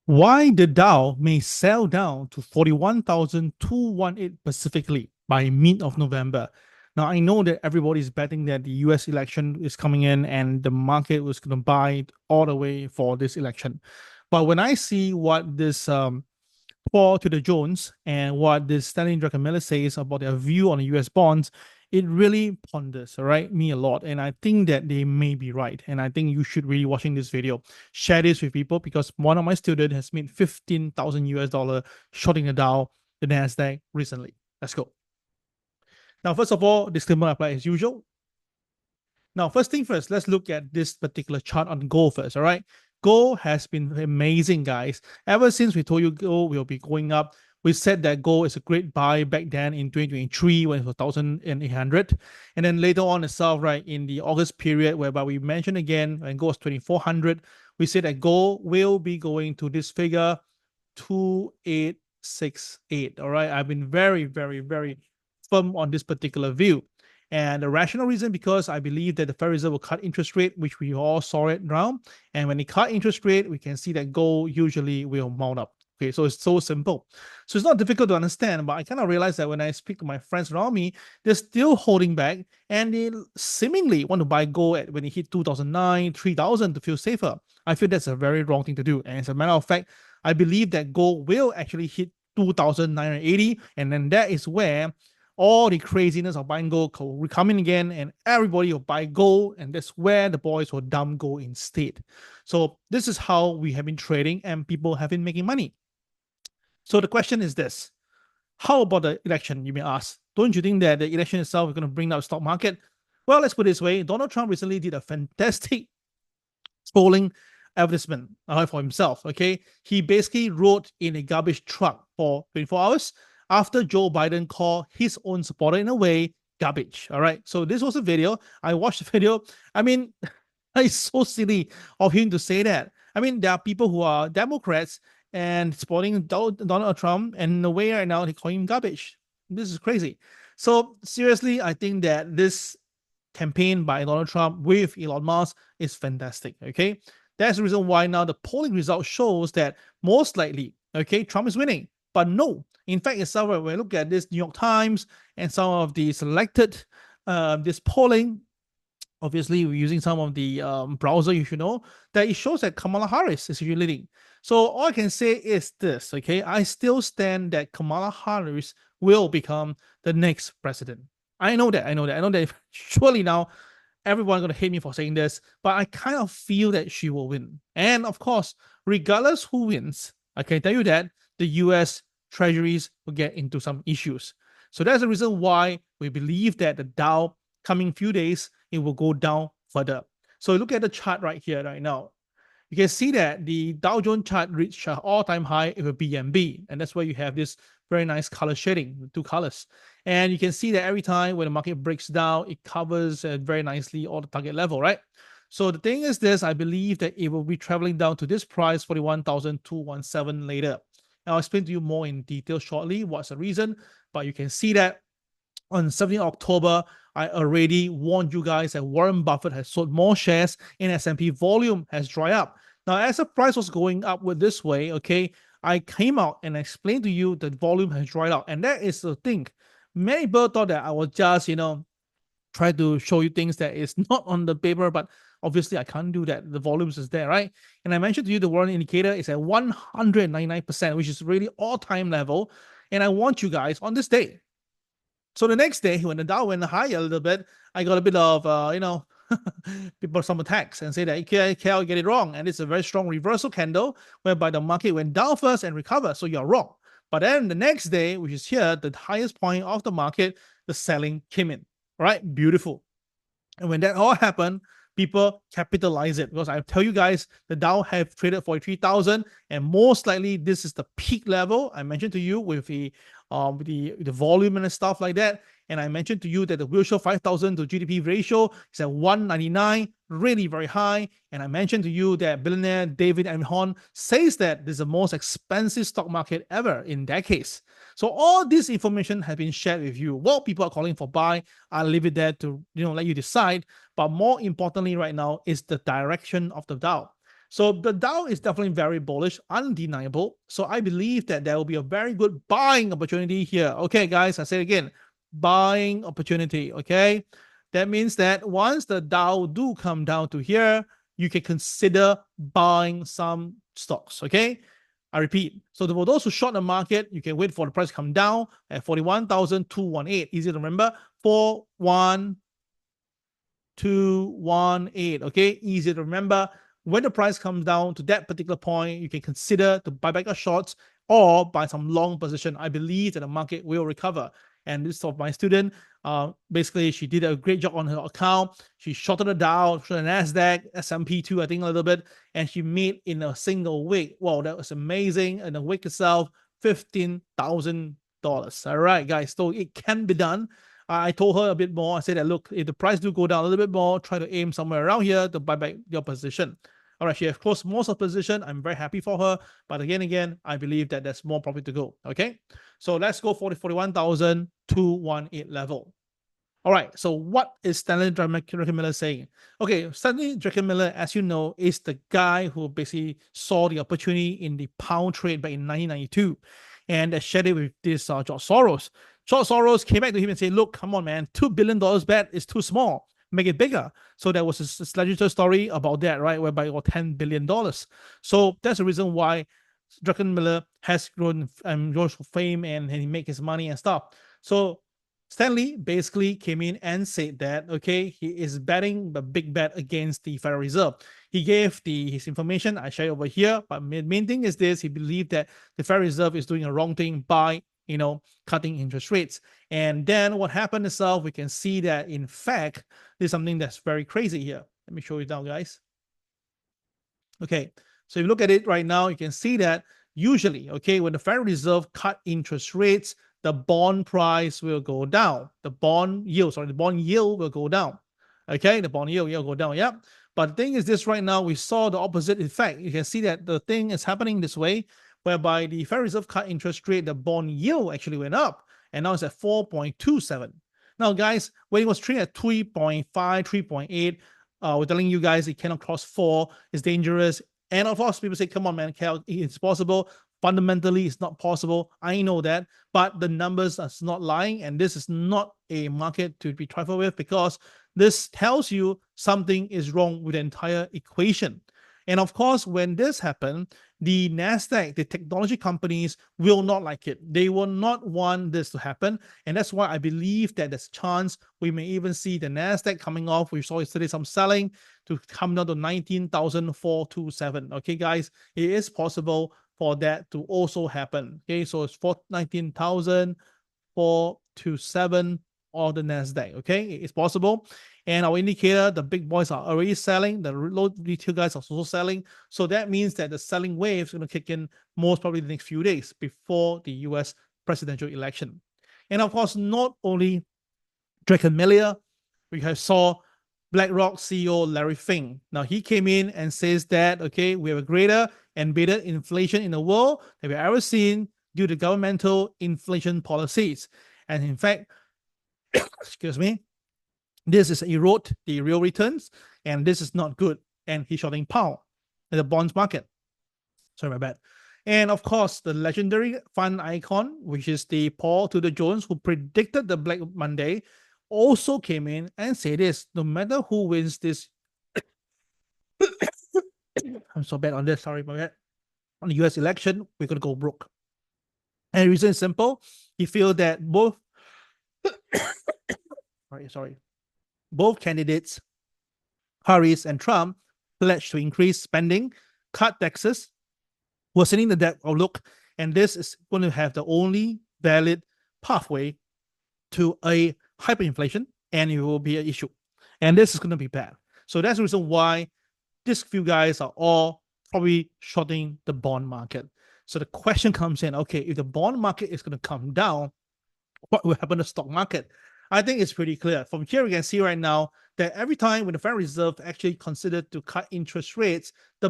Why the Dow may sell down to 41,218 specifically by mid of November. Now, I know that everybody's betting that the US election is coming in and the market was going to buy all the way for this election. But when I see what this Paul Tudor Jones and what this Stanley Druckenmiller says about their view on the US bonds, it really ponders, all right, me a lot. And I think that they may be right. And I think you should really watching this video. Share this with people because one of my students has made 15,000 US dollar shorting the Dow, the NASDAQ recently. Let's go. Now, first of all, disclaimer apply as usual. Now, first thing first, let's look at this particular chart on gold first, all right? Gold has been amazing, guys. Ever since we told you gold will be going up, we said that gold is a great buy back then in 2023 when it was 1,800. And then later on itself, right, in the August period, whereby we mentioned again when gold was 2,400, we said that gold will be going to this figure, 2,868, all right? I've been very, very, very firm on this particular view. And the rational reason, because I believe that the Federal Reserve will cut interest rate, which we all saw it now. And when they cut interest rate, we can see that gold usually will mount up. Okay, so it's so simple. So it's not difficult to understand, but I kind of realize that when I speak to my friends around me, they're still holding back and they seemingly want to buy gold at when it hit 2009, 3,000 to feel safer. I feel that's a very wrong thing to do. And as a matter of fact, I believe that gold will actually hit 2,980, and then that is where all the craziness of buying gold will come in again, and everybody will buy gold, and that's where the boys will dump gold instead. So this is how we have been trading, and people have been making money. So the question is this: how about the election? You may ask. Don't you think that the election itself is going to bring down the stock market? Well, let's put it this way: Donald Trump recently did a fantastic polling advertisement for himself. Okay, he basically rode in a garbage truck for 24 hours. After Joe Biden called his own supporter in a way garbage. All right. So this was a video. I watched the video. I mean, it's so silly of him to say that. I mean, there are people who are Democrats and supporting Donald Trump, and in a way right now they call him garbage. This is crazy. So seriously, I think that this campaign by Donald Trump with Elon Musk is fantastic. Okay. That's the reason why now the polling result shows that most likely, okay, Trump is winning. But no, in fact, itself, when we look at this New York Times and some of the selected this polling, obviously we're using some of the browser, you should know, that it shows that Kamala Harris is usually leading. So all I can say is this, okay? I still stand that Kamala Harris will become the next president. I know that surely now everyone's going to hate me for saying this, but I kind of feel that she will win. And of course, regardless who wins, I can tell you that the US treasuries will get into some issues. So that's the reason why we believe that the Dow coming few days, it will go down further. So look at the chart right here, right now. You can see that the Dow Jones chart reached an all-time high with a BNB, and that's why you have this very nice color shading with two colors. And you can see that every time when the market breaks down, it covers very nicely all the target level, right? So the thing is this, I believe that it will be traveling down to this price, 41,217 later. I'll explain to you more in detail shortly what's the reason, but you can see that on 17th October, I already warned you guys that Warren Buffett has sold more shares and S&P volume has dried up. Now, as the price was going upward this way, okay, I came out and explained to you that volume has dried out. And that is the thing. Many people thought that I was just, try to show you things that is not on the paper, but obviously I can't do that. The volumes is there, right? And I mentioned to you the Warren indicator is at 199%, which is really all-time level. And I want you guys on this day. So the next day, when the Dow went higher a little bit, I got a bit of, people some attacks and say that KL get it wrong. And it's a very strong reversal candle whereby the market went down first and recovered. So you're wrong. But then the next day, which is here, the highest point of the market, the selling came in. All right, beautiful. And when that all happened, people capitalize it, because I tell you guys, the Dow have traded 43,000, and most likely this is the peak level. I mentioned to you with the volume and stuff like that. And I mentioned to you that the Wilshire 5,000 to GDP ratio is at 199, really very high. And I mentioned to you that billionaire David Horn says that this is the most expensive stock market ever in decades. So all this information has been shared with you. What people are calling for buy, I'll leave it there to let you decide. But more importantly right now is the direction of the Dow. So the Dow is definitely very bullish, undeniable. So I believe that there will be a very good buying opportunity here. Okay, guys, I say it again, buying opportunity. Okay, that means that once the Dow do come down to here, you can consider buying some stocks. Okay, I repeat. So for those who short the market, you can wait for the price to come down at 41,218. Easy to remember, 41,218. Okay, easy to remember. When the price comes down to that particular point, you can consider to buy back a short or buy some long position. I believe that the market will recover. And this of my student, basically, she did a great job on her account. She shorted the Dow, shorted the Nasdaq, S&P too, I think a little bit, and she made in a single week. Wow, that was amazing. And the week itself, $15,000. All right, guys, so it can be done. I told her a bit more. I said that, look, if the price do go down a little bit more, try to aim somewhere around here to buy back your position. All right, she has closed most of the position. I'm very happy for her. But again, I believe that there's more profit to go. Okay, so let's go for the 41,218 level. All right, so what is Stanley Druckenmiller saying? Okay, Stanley Druckenmiller, as you know, is the guy who basically saw the opportunity in the pound trade back in 1992 and shared it with this George Soros. George Soros came back to him and said, look, come on, man, $2 billion bet is too small. Make it bigger. So there was a legendary story about that, right? Whereby it was $10 billion. So that's the reason why Druckenmiller has grown fame and he make his money and stuff. So Stanley basically came in and said that, okay, he is betting the big bet against the Federal Reserve. He gave his information, I share over here, but main thing is this, he believed that the Federal Reserve is doing a wrong thing by, cutting interest rates. And then what happened itself, we can see that in fact, there's something that's very crazy here. Let me show you now, guys. Okay, so if you look at it right now, you can see that usually, okay, when the Federal Reserve cut interest rates, the bond price will go down. The bond yield will go down. Okay, the bond yield will go down. Yeah. But the thing is this right now, we saw the opposite effect. You can see that the thing is happening this way, whereby the Federal Reserve cut interest rate, the bond yield actually went up. And now it's at 4.27. Now, guys, when it was trading at 3.5, 3.8, we're telling you guys it cannot cross 4, it's dangerous. And of course, people say, come on, man, it's possible. Fundamentally, it's not possible. I know that, but the numbers are not lying, and this is not a market to be trifled with, because this tells you something is wrong with the entire equation. And of course, when this happens, the NASDAQ, the technology companies, will not like it. They will not want this to happen. And that's why I believe that there's a chance we may even see the NASDAQ coming off. We saw yesterday some selling to come down to 19,427. Okay, guys, it is possible for that to also happen. Okay, so it's 19,427 on the NASDAQ. Okay, it's possible. And our indicator, the big boys are already selling. The low retail guys are also selling. So that means that the selling wave is going to kick in most probably the next few days before the US presidential election. And of course, not only Druckenmiller, we have saw BlackRock CEO Larry Fink. Now he came in and says that, okay, we have a greater embedded inflation in the world that we've ever seen due to governmental inflation policies. And in fact, excuse me, this is erode the real returns, and this is not good. And he's shorting pound in the bonds market. Sorry, my bad. And of course, the legendary fund icon, which is the Tudor Jones, who predicted the Black Monday, also came in and said this: no matter who wins this, I'm so bad on this. Sorry, my bad. On the US election, we're gonna go broke. And the reason is simple. He feels that both both candidates, Harris and Trump, pledged to increase spending, cut taxes, worsening the debt outlook, and this is going to have the only valid pathway to a hyperinflation, and it will be an issue. And this is going to be bad. So that's the reason why these few guys are all probably shorting the bond market. So the question comes in, okay, if the bond market is going to come down, what will happen to the stock market? I think it's pretty clear. From here, we can see right now that every time when the Federal Reserve actually considered to cut interest rates, the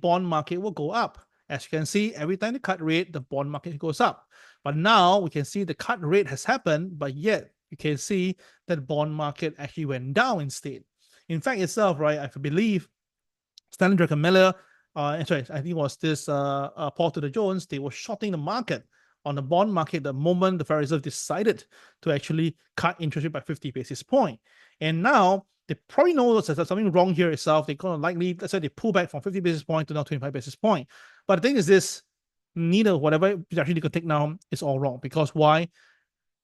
bond market will go up. As you can see, every time they cut rate, the bond market goes up. But now we can see the cut rate has happened, but yet you can see that the bond market actually went down instead. In fact, itself, right, I believe Stanley Druckenmiller, sorry, I think it was this Paul Tudor Jones, they were shorting the market on the bond market the moment the Federal Reserve decided to actually cut interest rate by 50 basis point. And now they probably know there's something wrong here itself. They're going to likely, let's say they pull back from 50 basis point to now 25 basis point. But the thing is this, neither whatever actually they could take now is all wrong. Because why?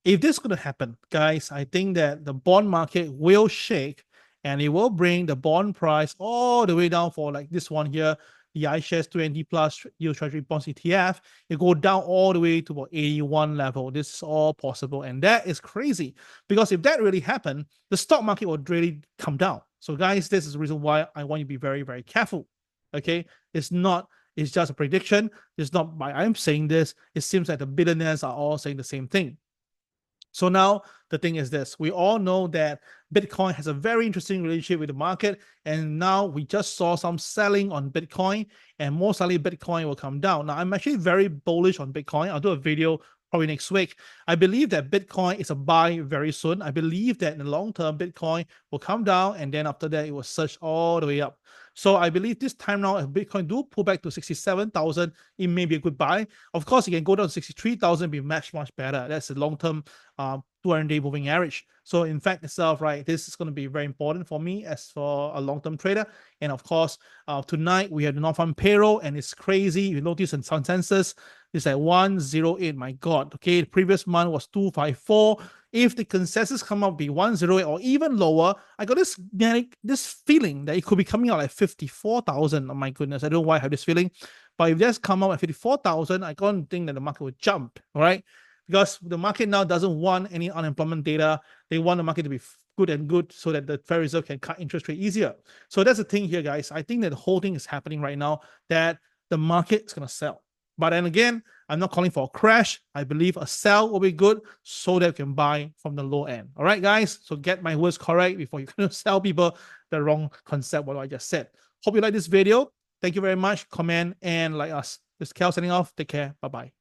If this is going to happen, guys, I think that the bond market will shake and it will bring the bond price all the way down for like this one here, the iShares 20 plus yield treasury bonds ETF. It go down all the way to about 81 level. This is all possible. And that is crazy because if that really happened, the stock market would really come down. So guys, this is the reason why I want you to be very, very careful. Okay. It's just a prediction. It's not why I'm saying this. It seems like the billionaires are all saying the same thing. So now the thing is this, we all know that Bitcoin has a very interesting relationship with the market. And now we just saw some selling on Bitcoin and most likely Bitcoin will come down. Now I'm actually very bullish on Bitcoin. I'll do a video probably next week. I believe that Bitcoin is a buy very soon. I believe that in the long term, Bitcoin will come down and then after that, it will surge all the way up. So I believe this time now, if Bitcoin do pull back to 67,000, it may be a good buy. Of course, it can go down to 63,000, be much, much better. That's the long-term 200-day moving average. So in fact itself, right, this is going to be very important for me as for a long-term trader. And of course, tonight we have the non-farm payroll and it's crazy. You notice in consensus, it's at 108. My God. Okay, the previous month was 254. If the consensus come up be 108 or even lower, I got this feeling that it could be coming out at 54,000. Oh my goodness, I don't know why I have this feeling. But if that's come out at 54,000, I don't think that the market would jump, all right? Because the market now doesn't want any unemployment data. They want the market to be good so that the Federal Reserve can cut interest rate easier. So that's the thing here, guys. I think that the whole thing is happening right now that the market is going to sell. But then again, I'm not calling for a crash. I believe a sell will be good so that you can buy from the low end. All right, guys? So get my words correct before you can sell people the wrong concept, what I just said. Hope you like this video. Thank you very much. Comment and like us. This is Cal signing off. Take care. Bye-bye.